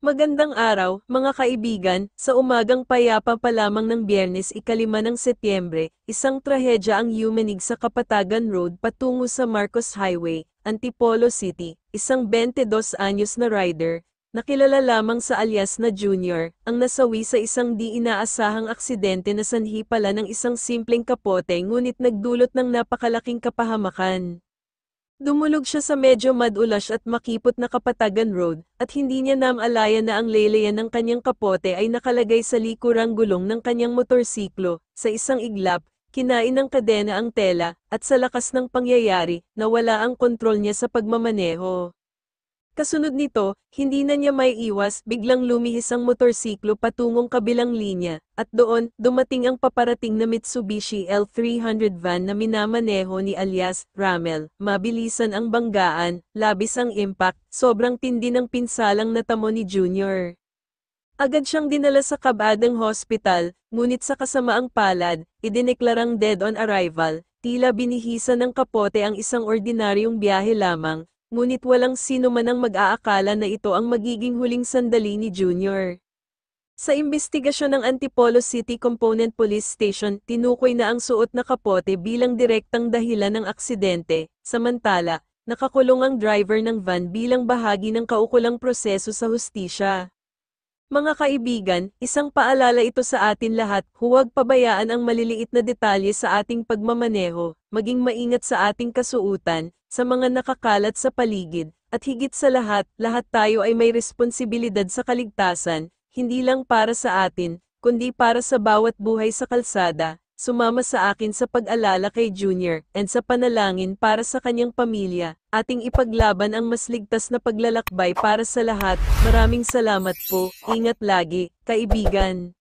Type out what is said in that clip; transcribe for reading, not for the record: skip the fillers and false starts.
Magandang araw, mga kaibigan, sa umagang payapa pa lamang ng Biyernes 5 ng Setyembre, isang trahedya ang yumanig sa Kapatagan Road patungo sa Marcos Highway, Antipolo City, isang 22 anyos na rider, na kilala lamang sa alias na Junior, ang nasawi sa isang di inaasahang aksidente na sanhi pala ng isang simpleng kapote ngunit nagdulot ng napakalaking kapahamakan. Dumulog siya sa medyo madulas at makipot na Kapatagan Road, at hindi niya namalayan na ang leleyan ng kanyang kapote ay nakalagay sa likurang gulong ng kanyang motorsiklo. Sa isang iglap, kinain ng kadena ang tela, at sa lakas ng pangyayari, nawala ang kontrol niya sa pagmamaneho. Kasunod nito, hindi na niya maiiwas, biglang lumihis ang motorsiklo patungong kabilang linya, at doon, dumating ang paparating na Mitsubishi L300 van na minamaneho ni alias Ramel. Mabilisan ang banggaan, labis ang impact, sobrang tindi ng pinsalang natamo ni Junior. Agad siyang dinala sa Kabadang Hospital, ngunit sa kasamaang palad, idineklarang dead on arrival, tila binihisan ng kapote ang isang ordinaryong biyahe lamang. Ngunit walang sino man ang mag-aakala na ito ang magiging huling sandali ni Junior. Sa imbestigasyon ng Antipolo City Component Police Station, tinukoy na ang suot na kapote bilang direktang dahilan ng aksidente, samantala, nakakulong ang driver ng van bilang bahagi ng kaukulang proseso sa hustisya. Mga kaibigan, isang paalala ito sa atin lahat, huwag pabayaan ang maliliit na detalye sa ating pagmamaneho, maging maingat sa ating kasuotan, sa mga nakakalat sa paligid, at higit sa lahat, lahat tayo ay may responsibilidad sa kaligtasan, hindi lang para sa atin, kundi para sa bawat buhay sa kalsada. Sumama sa akin sa pag-alala kay Junior, and sa panalangin para sa kanyang pamilya, ating ipaglaban ang mas ligtas na paglalakbay para sa lahat. Maraming salamat po, ingat lagi, kaibigan.